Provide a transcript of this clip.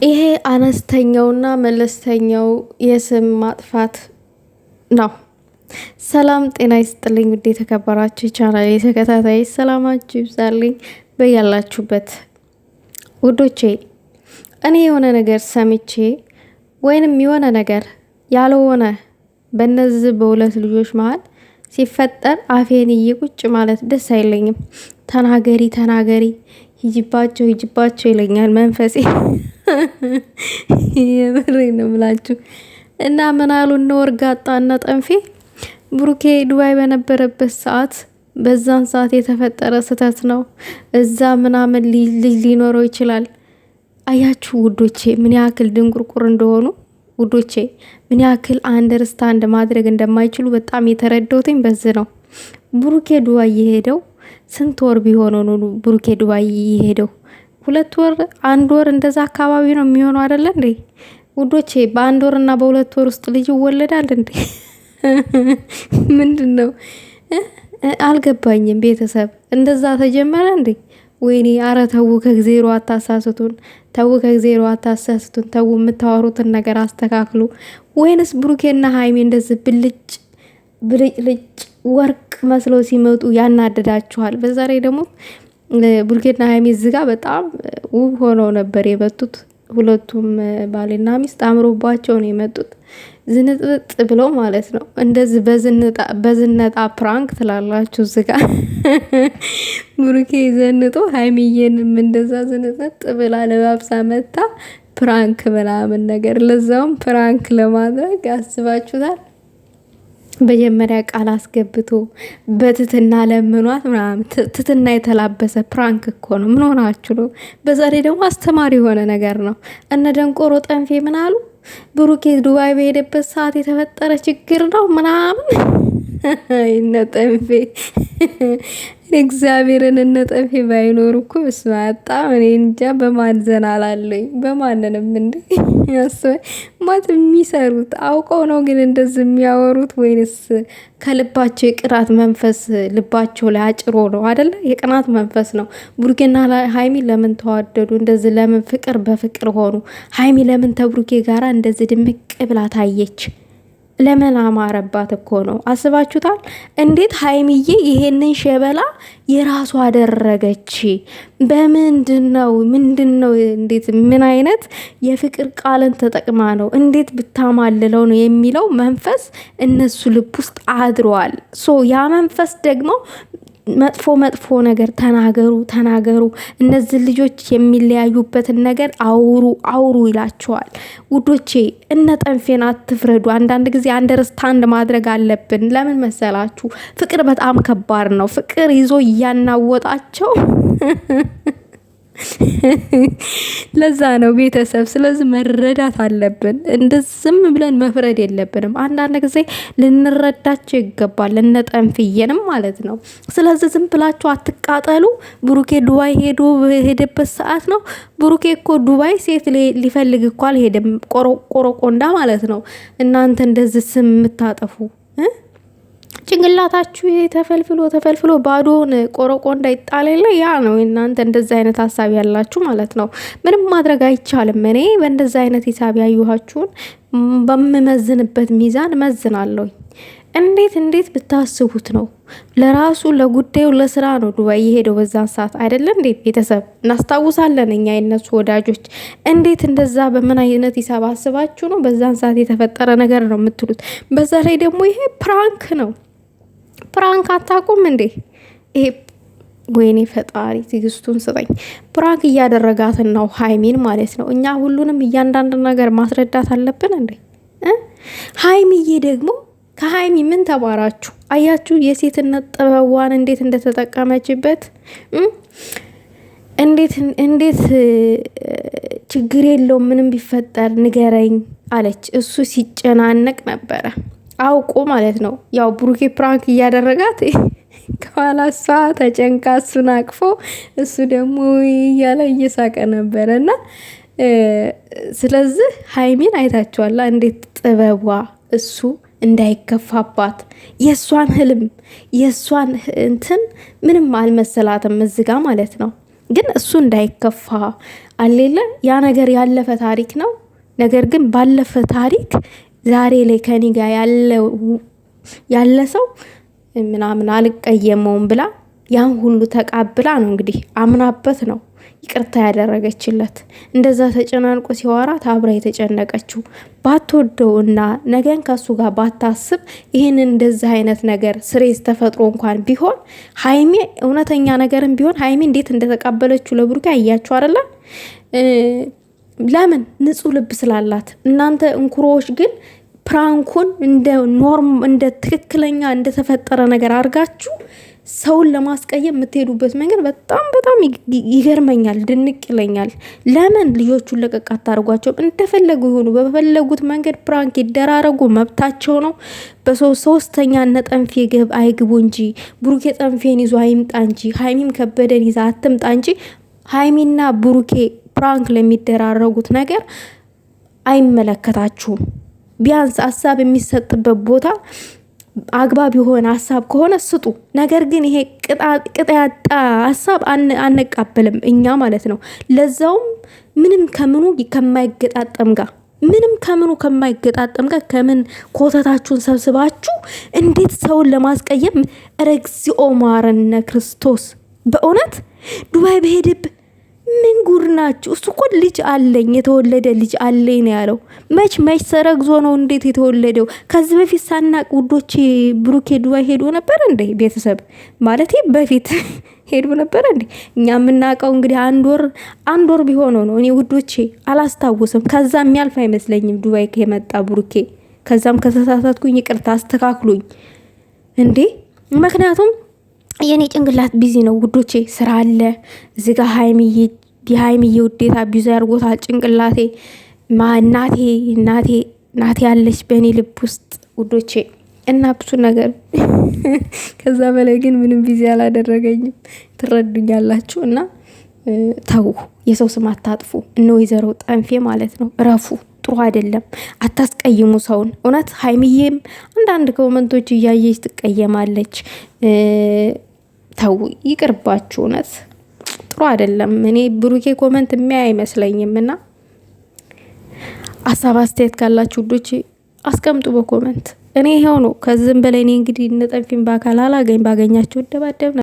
ይሄ አነስተኛውና መለስተኛው የስም ማጥፋት ነው። ሰላም ጤና ይስጥልኝ ውድ የተከበራችሁ ቻናል የተከታታይ ሰላማችሁ ይብዛልኝ በያላችሁበት ውዶቼ። እኔ የሆነ ነገር ሰምቼ ወይንም የሆነ ነገር ያልሆነ በነዚህ በሁለት ልጆች መሀል ሲፈጠር አፌን ቁጭ ማለት ደስ አይለኝም። ተናገሪ ተናገሪ ሂጅባቸው ሂጅባቸው ይለኛል መንፈሴ። የምሬ ነው ምላችሁ። እና ምን አሉ እነ ወርጋጣ እና ጠንፌ ብሩኬ ዱባይ በነበረበት ሰዓት በዛን ሰዓት የተፈጠረ ስህተት ነው። እዛ ምናምን ልጅ ሊኖረው ይችላል። አያችሁ ውዶቼ ምን ያክል ድንቁርቁር እንደሆኑ ውዶቼ፣ ምን ያክል አንደርስታንድ ማድረግ እንደማይችሉ በጣም የተረዳሁትኝ በዚህ ነው። ብሩኬ ዱባይ የሄደው ስንት ወር ቢሆነው ነው? ብሩኬ ዱባይ የሄደው 2 ወር 1 ወር እንደዛ አካባቢ ነው የሚሆነው አይደለ እንዴ ውዶቼ? በ1 ወር እና በ2 ወር ውስጥ ልጅ ይወለዳል እንዴ? ምንድነው? አልገባኝም። ቤተሰብ እንደዛ ተጀመረ እንዴ? ወይኔ አረ ተው ከእግዜሮ አታሳስቱን፣ ተው ከእግዜሮ አታሳስቱን፣ ተው የምታወሩትን ነገር አስተካክሉ። ወይንስ ብሩኬና ሃይሚ እንደዚህ ብልጭ ወርቅ መስለው ሲመጡ ያናደዳችኋል? በዛ ላይ ደግሞ ብሩኬና ሃይሚ ዝጋ በጣም ውብ ሆነው ነበር የመጡት። ሁለቱም ባልና ሚስት አምሮባቸው ነው የመጡት፣ ዝንጥጥ ብለው ማለት ነው። እንደዚህ በዝነጣ ፕራንክ ትላላችሁ ዝጋ። ብሩኬ ዘንጦ ሃይሚዬንም እንደዛ ዝንጥጥ ብላ ለባብሳ መታ ፕራንክ ምናምን ነገር፣ ለዛውም ፕራንክ ለማድረግ አስባችሁታል። መጀመሪያ ቃል አስገብቶ በትትና ለምኗት ምናምን፣ ትትና የተላበሰ ፕራንክ እኮ ነው። ምን ሆናችሁ ነው? በዛሬ ደግሞ አስተማሪ የሆነ ነገር ነው። እነ ደንቆሮ ጠንፌ ምን አሉ? ብሩኬ ዱባይ በሄደበት ሰዓት የተፈጠረ ችግር ነው ምናምን። እነ ጠንፌ እግዚአብሔርን እነ ጠንፌ ባይኖሩ እኮ ስማጣ እኔ እንጃ በማን ዘና አላለኝ። በማንንም እንዴ ማት የሚሰሩት አውቀው ነው ግን እንደዚህ የሚያወሩት? ወይንስ ከልባቸው የቅናት መንፈስ ልባቸው ላይ አጭሮ ነው አይደለ? የቅናት መንፈስ ነው። ብሩኬና ሃይሚ ለምን ተዋደዱ? እንደዚህ ለምን ፍቅር በፍቅር ሆኑ? ሃይሚ ለምን ተብሩኬ ጋራ እንደዚህ ድምቅ ብላ ታየች? ለምን አማረባት እኮ ነው። አስባችሁታል? እንዴት ሃይሚዬ ይሄንን ሸበላ የራሱ አደረገች? በምንድነው? ምንድነው? እንዴት? ምን አይነት የፍቅር ቃልን ተጠቅማ ነው? እንዴት ብታማልለው ነው የሚለው መንፈስ እነሱ ልብ ውስጥ አድሯል። ያ መንፈስ ደግሞ መጥፎ ነገር ተናገሩ፣ እነዚህ ልጆች የሚለያዩበትን ነገር አውሩ ይላቸዋል። ውዶቼ እነ ጠንፌን አትፍረዱ። አንዳንድ ጊዜ አንደርስታንድ ማድረግ አለብን። ለምን መሰላችሁ? ፍቅር በጣም ከባድ ነው። ፍቅር ይዞ እያናወጣቸው ለዛ ነው ቤተሰብ። ስለዚህ መረዳት አለብን። እንደዝም ብለን መፍረድ የለብንም። አንዳንድ ጊዜ ልንረዳቸው ይገባል። እነጠንፍየንም ማለት ነው። ስለዚህ ዝም ብላችሁ አትቃጠሉ። ብሩኬ ዱባይ ሄደበት ሰዓት ነው። ብሩኬ እኮ ዱባይ ሴት ሊፈልግ እኮ አልሄደም። ቆሮቆንዳ ማለት ነው። እናንተ እንደዚህ ስም የምታጠፉ ጭንቅላታችሁ ተፈልፍሎ ባዶን ቆረቆንዳ ይጣል የለ ያ ነው። እናንተ እንደዛ አይነት ሀሳብ ያላችሁ ማለት ነው። ምንም ማድረግ አይቻልም። እኔ በእንደዛ አይነት ሂሳብ ያዩኋችሁን በምመዝንበት ሚዛን መዝናለሁ። እንዴት ብታስቡት ነው? ለራሱ ለጉዳዩ ለስራ ነው ዱባይ የሄደው በዛን ሰዓት አይደለ እንዴ? ቤተሰብ እናስታውሳለን እኛ የነሱ ወዳጆች። እንዴት እንደዛ በምን አይነት ሂሳብ አስባችሁ ነው በዛን ሰዓት የተፈጠረ ነገር ነው የምትሉት? በዛ ላይ ደግሞ ይሄ ፕራንክ ነው። ፕራንክ አታውቁም እንዴ? ይሄ ወይኔ ፈጣሪ ትዕግስቱን ስጠኝ። ፕራንክ እያደረጋትን ነው ሃይሚን ማለት ነው። እኛ ሁሉንም እያንዳንድ ነገር ማስረዳት አለብን እንዴ? ሃይሚዬ ደግሞ ከሃይሚ ምን ተማራችሁ? አያችሁ የሴትነት ጥበቧን እንዴት እንደተጠቀመችበት። እንዴት ችግር የለውም ምንም ቢፈጠር ንገረኝ አለች። እሱ ሲጨናነቅ ነበረ አውቆ ማለት ነው። ያው ብሩኬ ፕራንክ እያደረጋት ከኋላ እሷ ተጨንቃ እሱን አቅፎ እሱ ደግሞ እያለ እየሳቀ ነበረ። እና ስለዚህ ሃይሚን አይታችኋላ እንዴት ጥበቧ እሱ እንዳይከፋባት የሷን ህልም የሷን እንትን ምንም አልመሰላትም እዝጋ ማለት ነው። ግን እሱ እንዳይከፋ አሌለ ያ ነገር ያለፈ ታሪክ ነው። ነገር ግን ባለፈ ታሪክ ዛሬ ላይ ከኔ ጋር ያለ ሰው ምናምን አልቀየመውም ብላ ያን ሁሉ ተቃብላ ነው እንግዲህ አምናበት ነው ይቅርታ ያደረገችለት። እንደዛ ተጨናንቆ ሲዋራት አብራ የተጨነቀችው ባትወደውና ነገን ከሱ ጋር ባታስብ ይህንን እንደዚህ አይነት ነገር ስሬስ ተፈጥሮ እንኳን ቢሆን ሀይሜ እውነተኛ ነገርም ቢሆን ሀይሜ እንዴት እንደተቃበለችው ለብሩኬ አያችሁ አይደለ? ለምን ንጹህ ልብ ስላላት። እናንተ እንኩሮዎች ግን ፕራንኩን እንደ ኖርም እንደ ትክክለኛ እንደተፈጠረ ነገር አድርጋችሁ ሰውን ለማስቀየም የምትሄዱበት መንገድ በጣም ይገርመኛል፣ ድንቅ ይለኛል። ለምን ልጆቹን ለቀቅ አታርጓቸውም? እንደፈለጉ ይሆኑ፣ በፈለጉት መንገድ ፕራንክ ይደራረጉ፣ መብታቸው ነው። በሶስተኛ እነ ጠንፌ አይግቡ እንጂ ብሩኬ ጠንፌን ይዞ አይምጣ እንጂ ሀይሚም ከበደን ይዛ አትምጣ እንጂ ሀይሚና ብሩኬ ፕራንክ ለሚደራረጉት ነገር አይመለከታችሁም። ቢያንስ ሀሳብ የሚሰጥበት ቦታ አግባብ የሆነ ሀሳብ ከሆነ ስጡ። ነገር ግን ይሄ ቅጥ ያጣ ሀሳብ አንቀበልም እኛ ማለት ነው። ለዛውም ምንም ከምኑ ከማይገጣጠም ጋር ከምን ኮተታችሁን ሰብስባችሁ እንዴት ሰውን ለማስቀየም ረግዚኦ ማረነ ክርስቶስ። በእውነት ዱባይ በሄድብ ምን ጉር ናችሁ? እሱ እኮ ልጅ አለኝ የተወለደ ልጅ አለኝ ነው ያለው። መች ተረግዞ ነው እንዴት የተወለደው? ከዚህ በፊት ሳናቅ ውዶቼ ብሩኬ ዱባይ ሄዶ ነበር እንዴ? ቤተሰብ ማለት በፊት ሄዶ ነበር እንዴ? እኛ የምናውቀው እንግዲህ አንድ ወር ቢሆነው ነው። እኔ ውዶቼ አላስታውስም። ከዛ የሚያልፍ አይመስለኝም ዱባይ ከመጣ ብሩኬ። ከዛም ከተሳሳትኩኝ ይቅርታ አስተካክሉኝ እንዴ። ምክንያቱም የኔ ጭንቅላት ቢዚ ነው ውዶቼ፣ ስራ አለ እዚህ ጋር የሀይሚዬ ውዴታ ቢዚ ያርጎታል ጭንቅላቴ። እናቴ ያለች በእኔ ልብ ውስጥ ውዶቼ እና ብዙ ነገር ከዛ በላይ ግን ምንም ቢዚ አላደረገኝም። ትረዱኛላችሁ። እና ተው፣ የሰው ስም አታጥፉ። እነ ወይዘሮ ጠንፌ ማለት ነው እረፉ። ጥሩ አይደለም። አታስቀይሙ ሰውን። እውነት ሀይሚዬም አንዳንድ ኮመንቶች እያየች ትቀየማለች። ተው ይቅርባችሁ። እውነት ጥሩ አይደለም። እኔ ብሩኬ ኮመንት የሚያይ አይመስለኝም። እና ሀሳብ አስተያየት ካላችሁ ውዶች አስቀምጡ በኮመንት። እኔ ይሄው ነው። ከዚህም በላይ እኔ እንግዲህ እነ ጠንፌን በአካል ባገኛችሁ ደባደብ